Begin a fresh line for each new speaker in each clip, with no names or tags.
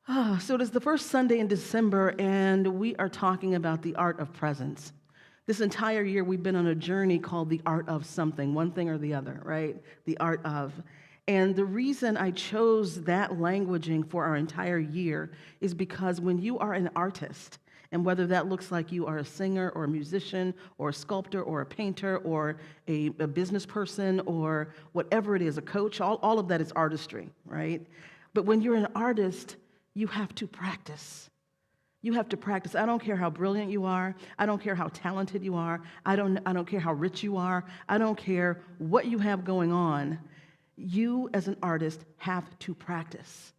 So it is the first Sunday in December, and we are talking about the art of presence. This entire year, we've been on a journey called the art of something, one thing or the other, right? The art of. And the reason I chose that languaging for our entire year is because when you are an artist, and whether that looks like you are a singer or a musician or a sculptor or a painter or a business person or whatever it is, a coach, all of that is artistry, right? But when you're an artist, you have to practice. You have to practice. I don't care how brilliant you are. I don't care how talented you are. I don't care how rich you are. I don't care what you have going on. You, as an artist, have to practice.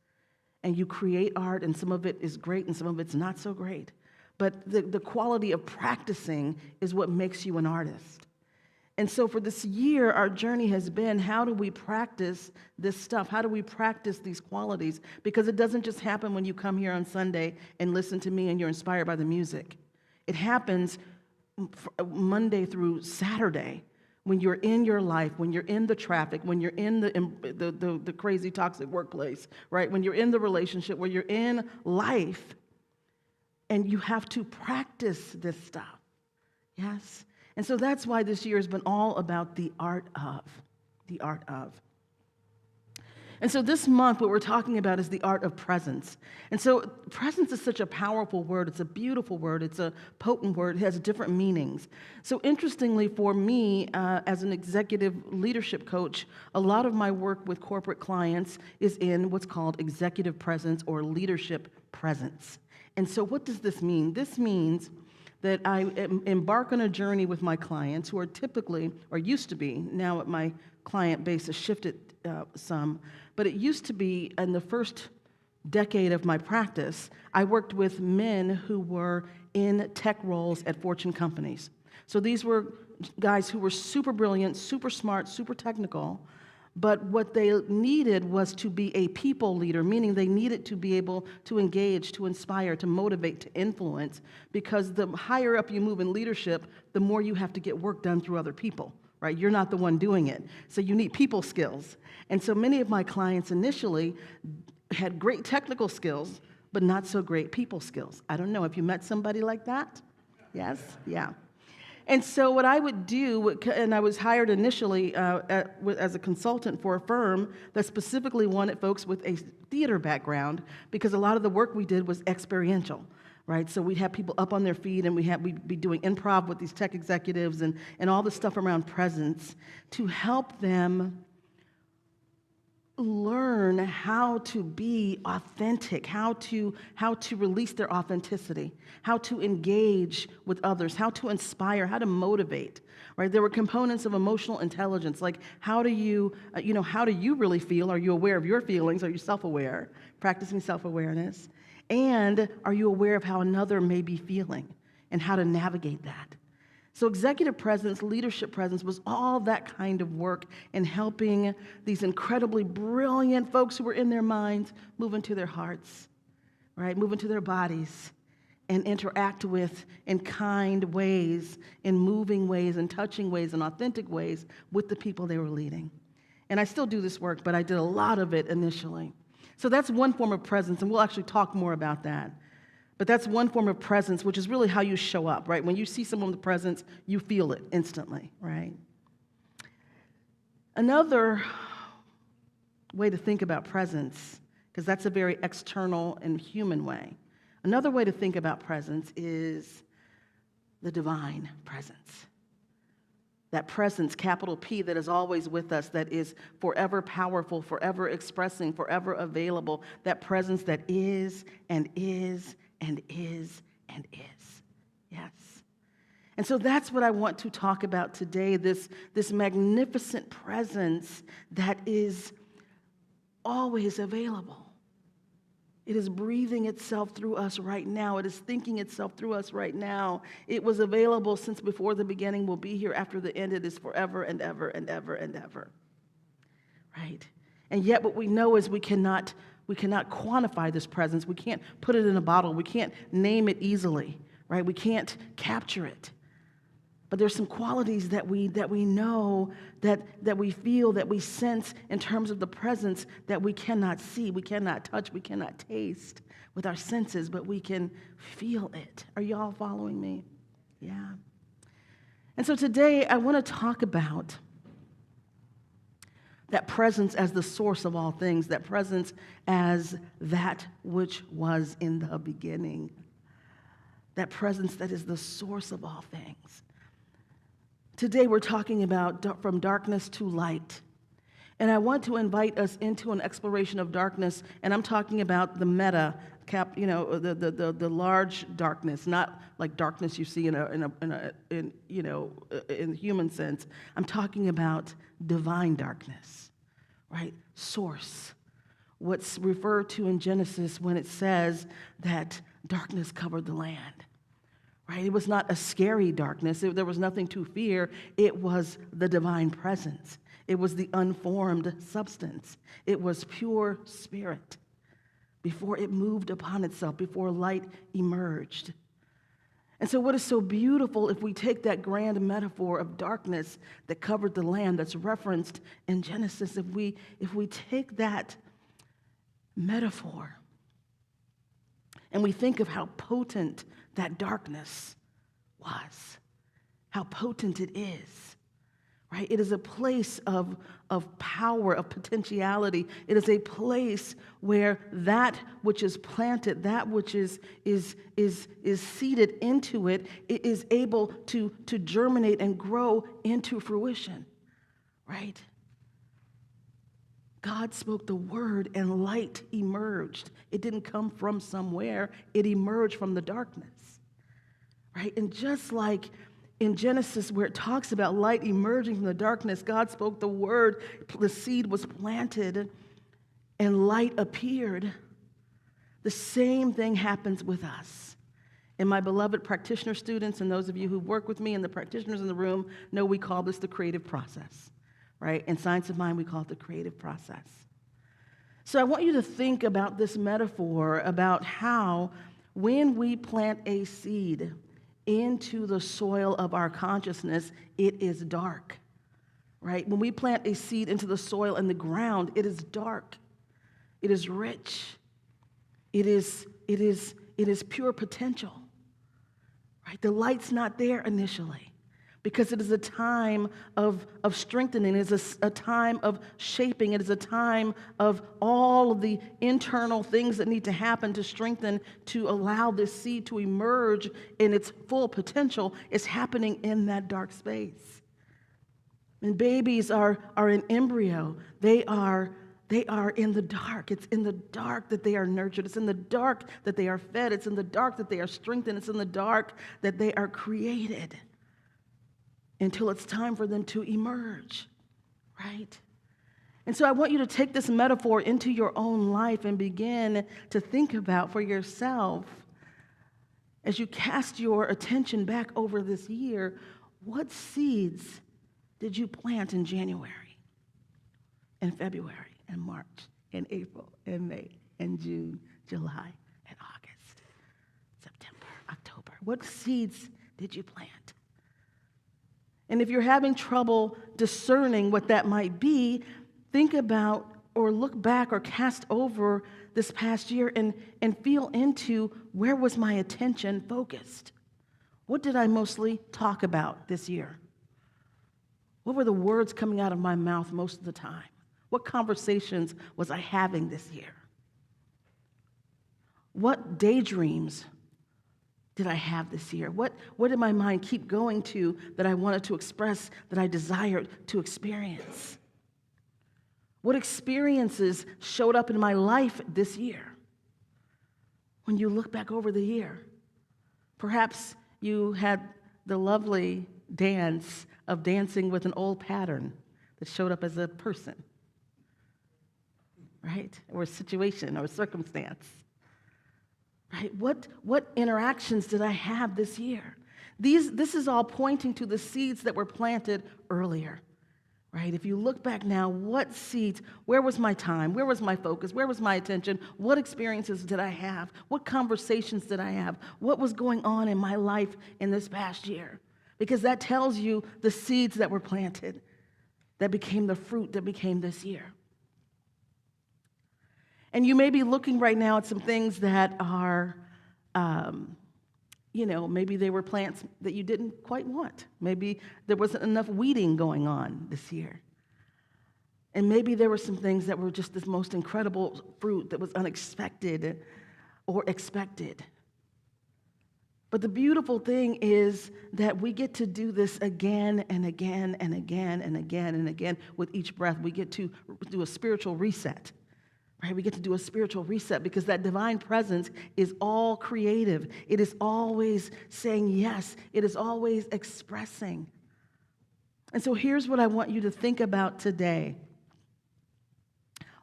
And you create art, and some of it is great, and some of it's not so great. But the quality of practicing is what makes you an artist. And so for this year, our journey has been, how do we practice this stuff? How do we practice these qualities? Because it doesn't just happen when you come here on Sunday and listen to me and you're inspired by the music. It happens Monday through Saturday when you're in your life, when you're in the traffic, when you're in the crazy toxic workplace, right? When you're in the relationship, when you're in life, and you have to practice this stuff, yes? And so that's why this year has been all about the art of, the art of. And so this month, what we're talking about is the art of presence. And so presence is such a powerful word. It's a beautiful word. It's a potent word. It has different meanings. So interestingly, for me, as an executive leadership coach, a lot of my work with corporate clients is in what's called executive presence or leadership presence. And so what does this mean? This means that I embark on a journey with my clients who are typically, or used to be, now my client base has shifted some, but it used to be in the first decade of my practice, I worked with men who were in tech roles at Fortune companies. So these were guys who were super brilliant, super smart, super technical, but what they needed was to be a people leader, meaning they needed to be able to engage, to inspire, to motivate, to influence, because the higher up you move in leadership, the more you have to get work done through other people, right? You're not the one doing it. So you need people skills. And so many of my clients initially had great technical skills, but not so great people skills. I don't know, have you met somebody like that? Yes? Yeah. And so what I would do, and I was hired initially as a consultant for a firm that specifically wanted folks with a theater background, because a lot of the work we did was experiential, right? So we'd have people up on their feet, and we'd be doing improv with these tech executives and all the stuff around presence to help them learn how to be authentic, how to release their authenticity, how to engage with others, how to inspire, how to motivate, right? There were components of emotional intelligence, like how do you really feel? Are you aware of your feelings? Are you self-aware? Practicing self-awareness. And are you aware of how another may be feeling and how to navigate that? So executive presence, leadership presence was all that kind of work in helping these incredibly brilliant folks who were in their minds move into their hearts, right? Move into their bodies and interact with in kind ways, in moving ways, in touching ways, in authentic ways with the people they were leading. And I still do this work, but I did a lot of it initially. So that's one form of presence, and we'll actually talk more about that. But that's one form of presence, which is really how you show up, right? When you see someone with presence, you feel it instantly, right? Another way to think about presence, because that's a very external and human way. Another way to think about presence is the divine presence. That presence, capital P, that is always with us, that is forever powerful, forever expressing, forever available. That presence that is and is and is and is. Yes. And so that's what I want to talk about today, this magnificent presence that is always available. It is breathing itself through us right now. It is thinking itself through us right now. It was available since before the beginning, will be here after the end. It is forever and ever and ever and ever. Right? And yet what we know is we cannot quantify this presence. We can't put it in a bottle. We can't name it easily, right? We can't capture it. But there's some qualities that we know, that we feel, that we sense in terms of the presence that we cannot see, we cannot touch, we cannot taste with our senses, but we can feel it. Are y'all following me? Yeah. And so today I want to talk about that presence as the source of all things, that presence as that which was in the beginning, that presence that is the source of all things. Today we're talking about from darkness to light. And I want to invite us into an exploration of darkness, and I'm talking about the the large darkness, not like darkness you see in the human sense. I'm talking about divine darkness, right? Source. What's referred to in Genesis when it says that darkness covered the land. Right? It was not a scary darkness. There was nothing to fear. It was the divine presence. It was the unformed substance. It was pure spirit before it moved upon itself, before light emerged. And so what is so beautiful, if we take that grand metaphor of darkness that covered the land that's referenced in Genesis, if we take that metaphor and we think of how potent that darkness was, how potent it is, right? It is a place of power, of potentiality. It is a place where that which is planted, that which is seeded into it, it is able to germinate and grow into fruition, right? God spoke the word and light emerged. It didn't come from somewhere. It emerged from the darkness, right? And just like in Genesis where it talks about light emerging from the darkness, God spoke the word, the seed was planted, and light appeared. The same thing happens with us. And my beloved practitioner students and those of you who work with me and the practitioners in the room know we call this the creative process. Right? In Science of Mind, we call it the creative process. So I want you to think about this metaphor about how when we plant a seed into the soil of our consciousness, it is dark. Right? When we plant a seed into the soil and the ground, it is dark. It is rich. It is pure potential. Right? The light's not there initially, because it is a time of strengthening. It is a time of shaping. It is a time of all of the internal things that need to happen to strengthen, to allow this seed to emerge in its full potential. Is happening in that dark space. And babies are in embryo. They are in the dark. It's in the dark that they are nurtured. It's in the dark that they are fed. It's in the dark that they are strengthened. It's in the dark that they are created, until it's time for them to emerge, right? And so I want you to take this metaphor into your own life and begin to think about for yourself, as you cast your attention back over this year, what seeds did you plant in January, and February, and March, and April, and May, and June, July, and August, September, October? What seeds did you plant? And if you're having trouble discerning what that might be, think about or look back or cast over this past year and feel into, where was my attention focused? What did I mostly talk about this year? What were the words coming out of my mouth most of the time? What conversations was I having this year? What daydreams did I have this year? What did my mind keep going to that I wanted to express, that I desired to experience? What experiences showed up in my life this year? When you look back over the year, perhaps you had the lovely dance of dancing with an old pattern that showed up as a person, right? Or a situation or a circumstance. Right? What interactions did I have this year? This is all pointing to the seeds that were planted earlier. Right? If you look back now, what seeds, where was my time? Where was my focus? Where was my attention? What experiences did I have? What conversations did I have? What was going on in my life in this past year? because that tells you the seeds that were planted, that became the fruit that became this year. And you may be looking right now at some things that are, maybe they were plants that you didn't quite want. Maybe there wasn't enough weeding going on this year. And maybe there were some things that were just this most incredible fruit that was unexpected or expected. But the beautiful thing is that we get to do this again and again and again and again and again with each breath. We get to do a spiritual reset. Right? We get to do a spiritual reset because that divine presence is all creative. It is always saying yes. It is always expressing. And so here's what I want you to think about today.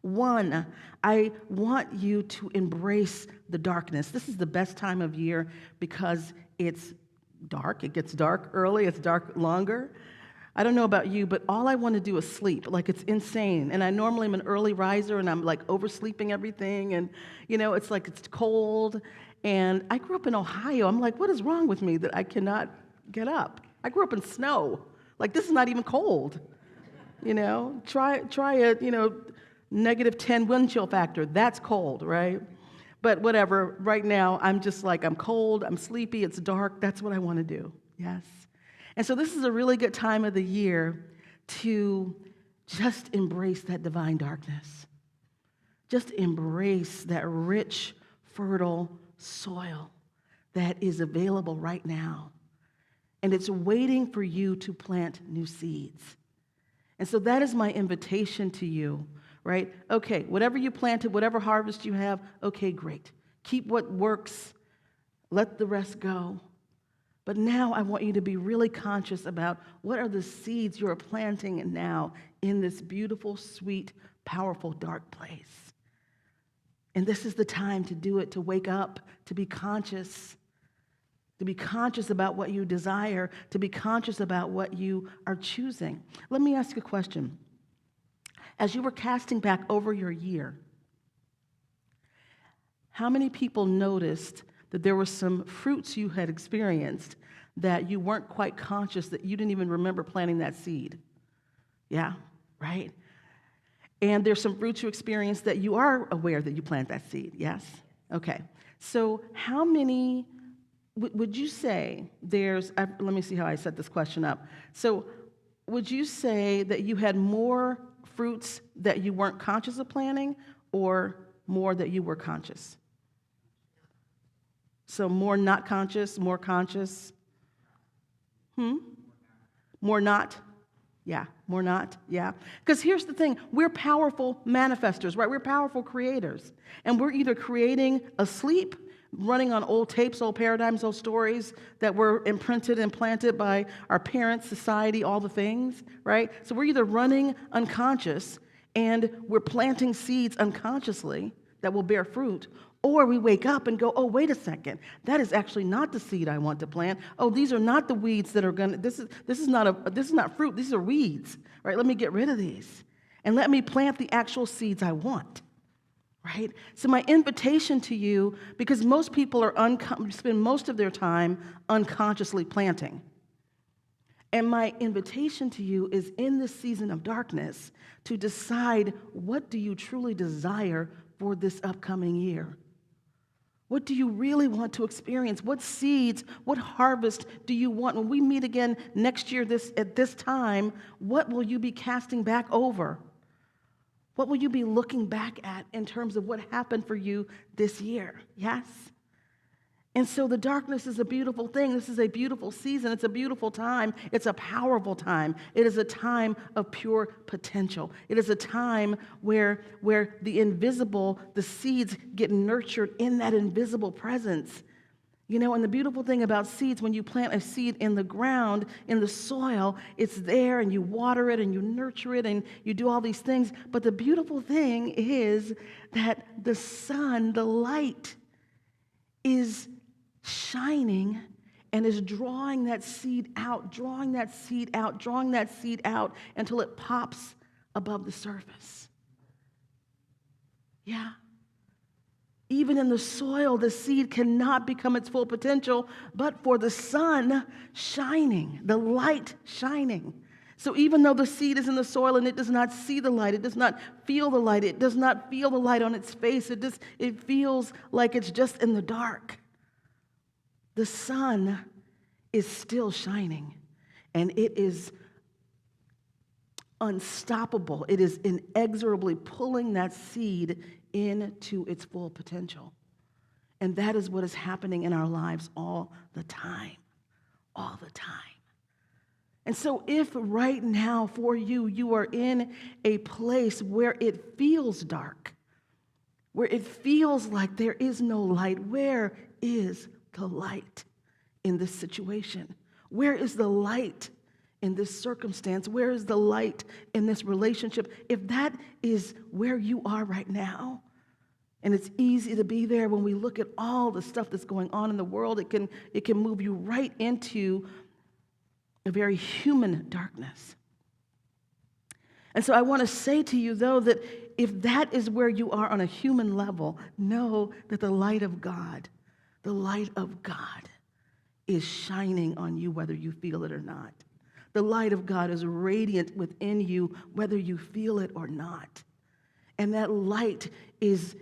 One, I want you to embrace the darkness. This is the best time of year because it's dark. It gets dark early. It's dark longer. I don't know about you, but all I want to do is sleep. Like, it's insane. And I normally am an early riser, and I'm like oversleeping everything. And, it's like it's cold. And I grew up in Ohio. I'm like, what is wrong with me that I cannot get up? I grew up in snow. Like, this is not even cold. Try a, negative 10 wind chill factor. That's cold, right? But whatever. Right now, I'm just like, I'm cold. I'm sleepy. It's dark. That's what I want to do. Yes. And so this is a really good time of the year to just embrace that divine darkness. Just embrace that rich, fertile soil that is available right now. And it's waiting for you to plant new seeds. And so that is my invitation to you, right? Okay, whatever you planted, whatever harvest you have, okay, great. Keep what works. Let the rest go. But now I want you to be really conscious about what are the seeds you are planting now in this beautiful, sweet, powerful, dark place. And this is the time to do it, to wake up, to be conscious about what you desire, to be conscious about what you are choosing. Let me ask you a question. As you were casting back over your year, how many people noticed that there were some fruits you had experienced that you weren't quite conscious, that you didn't even remember planting that seed? Yeah, right? And there's some fruits you experienced that you are aware that you planted that seed, yes? Okay. So how many, would you say let me see how I set this question up. So would you say that you had more fruits that you weren't conscious of planting or more that you were conscious? So more not conscious, more conscious? More not? Yeah, more not? Yeah. Because here's the thing. We're powerful manifestors, right? We're powerful creators. And we're either creating asleep, running on old tapes, old paradigms, old stories that were imprinted and planted by our parents, society, all the things, right? So we're either running unconscious and we're planting seeds unconsciously that will bear fruit, or we wake up and go, oh, wait a second, that is actually not the seed I want to plant. Oh, these are not the weeds that are going to, this is not fruit, these are weeds, right? Let me get rid of these and let me plant the actual seeds I want, right? So my invitation to you, because most people spend most of their time unconsciously planting. And my invitation to you is in this season of darkness to decide, what do you truly desire for this upcoming year? What do you really want to experience? What seeds, what harvest do you want? When we meet again next year at this time, what will you be casting back over? What will you be looking back at in terms of what happened for you this year? Yes? And so the darkness is a beautiful thing. This is a beautiful season. It's a beautiful time. It's a powerful time. It is a time of pure potential. It is a time where the invisible, the seeds get nurtured in that invisible presence. And the beautiful thing about seeds, when you plant a seed in the ground, in the soil, it's there and you water it and you nurture it and you do all these things. But the beautiful thing is that the sun, the light, is shining and is drawing that seed out, drawing that seed out, drawing that seed out until it pops above the surface. Yeah. Even in the soil, the seed cannot become its full potential, but for the sun shining, the light shining. So even though the seed is in the soil and it does not see the light, it does not feel the light, it does not feel the light on its face, it feels like it's just in the dark. The sun is still shining, and it is unstoppable. It is inexorably pulling that seed into its full potential. And that is what is happening in our lives all the time. All the time. And so if right now for you, you are in a place where it feels dark, where it feels like there is no light, where is the light in this situation? Where is the light in this circumstance? Where is the light in this relationship? If that is where you are right now, and it's easy to be there when we look at all the stuff that's going on in the world, it can move you right into a very human darkness. And so I want to say to you, though, that if that is where you are on a human level, know that the light of God is shining on you whether you feel it or not. The light of God is radiant within you whether you feel it or not. And that light is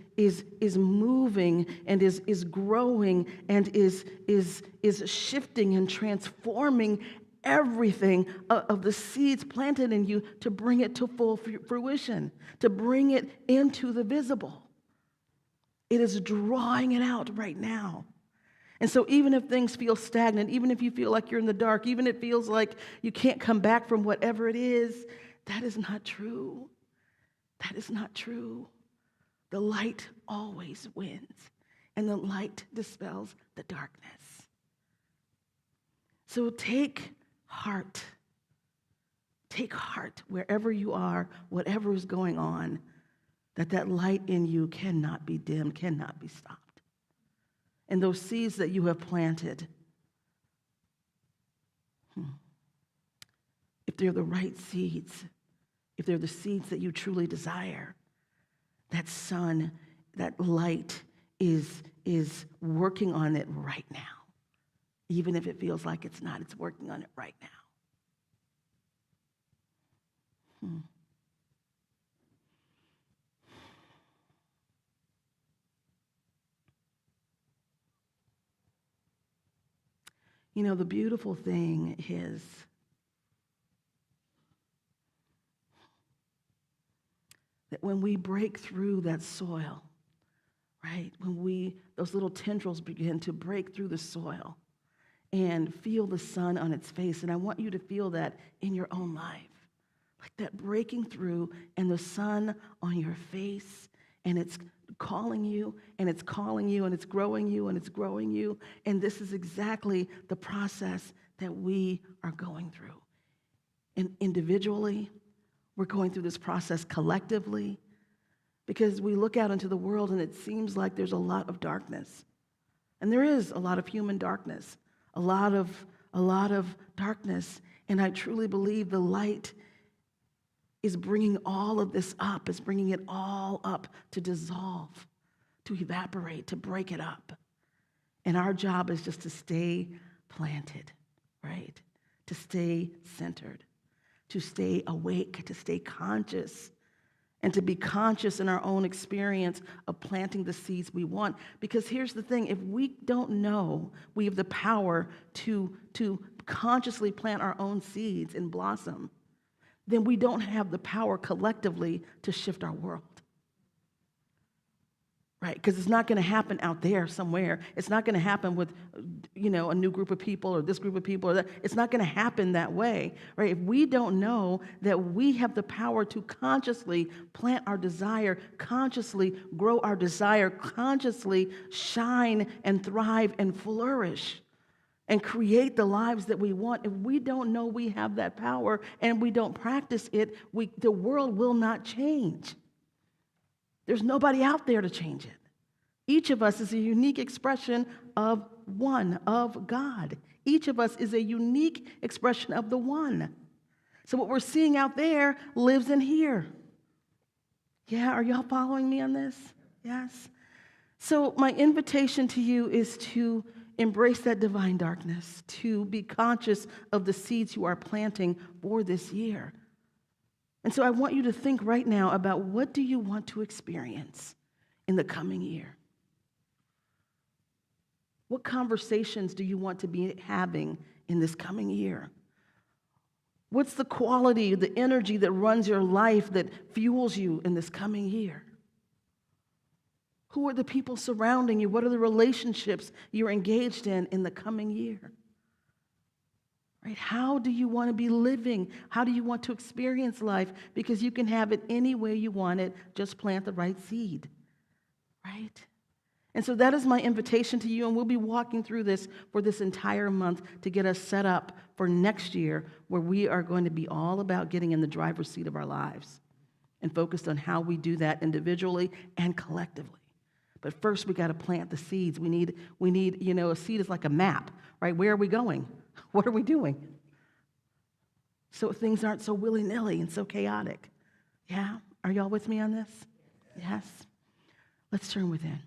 moving and is growing and is shifting and transforming everything of the seeds planted in you to bring it to full fruition, to bring it into the visible. It is drawing it out right now. And so even if things feel stagnant, even if you feel like you're in the dark, even if it feels like you can't come back from whatever it is, that is not true. That is not true. The light always wins, and the light dispels the darkness. So take heart. Take heart wherever you are, whatever is going on, that light in you cannot be dimmed, cannot be stopped. And those seeds that you have planted, if they're the right seeds, if they're the seeds that you truly desire, that sun, that light is working on it right now. Even if it feels like it's not, it's working on it right now. You know, the beautiful thing is that when we break through that soil, right, when those little tendrils begin to break through the soil and feel the sun on its face, and I want you to feel that in your own life, like that breaking through and the sun on your face, and it's calling you, and it's calling you, and it's growing you, and it's growing you, and this is exactly the process that we are going through. And individually, we're going through this process collectively, because we look out into the world and it seems like there's a lot of darkness. And there is a lot of human darkness, a lot of darkness. And I truly believe the light is bringing all of this up, is bringing it all up to dissolve, to evaporate, to break it up. And our job is just to stay planted, right? To stay centered, to stay awake, to stay conscious, and to be conscious in our own experience of planting the seeds we want. Because here's the thing, if we don't know we have the power to consciously plant our own seeds and blossom, then we don't have the power collectively to shift our world. Right? Because it's not going to happen out there somewhere. It's not going to happen with, a new group of people or this group of people. Or that. It's not going to happen that way. Right? If we don't know that we have the power to consciously plant our desire, consciously grow our desire, consciously shine and thrive and flourish and create the lives that we want, if we don't know we have that power and we don't practice it, the world will not change. There's nobody out there to change it. Each of us is a unique expression of one, of God. Each of us is a unique expression of the one. So what we're seeing out there lives in here. Yeah, are y'all following me on this? Yes? So my invitation to you is to embrace that divine darkness, to be conscious of the seeds you are planting for this year. And so I want you to think right now about, what do you want to experience in the coming year? What conversations do you want to be having in this coming year? What's the quality, the energy that runs your life, that fuels you in this coming year? Who are the people surrounding you? What are the relationships you're engaged in the coming year? Right? How do you want to be living? How do you want to experience life? Because you can have it any way you want it. Just plant the right seed. Right? And so that is my invitation to you, and we'll be walking through this for this entire month to get us set up for next year, where we are going to be all about getting in the driver's seat of our lives and focused on how we do that individually and collectively. But first, we got to plant the seeds. We need, a seed is like a map, right? Where are we going? What are we doing? So things aren't so willy-nilly and so chaotic. Yeah? Are y'all with me on this? Yes? Let's turn within.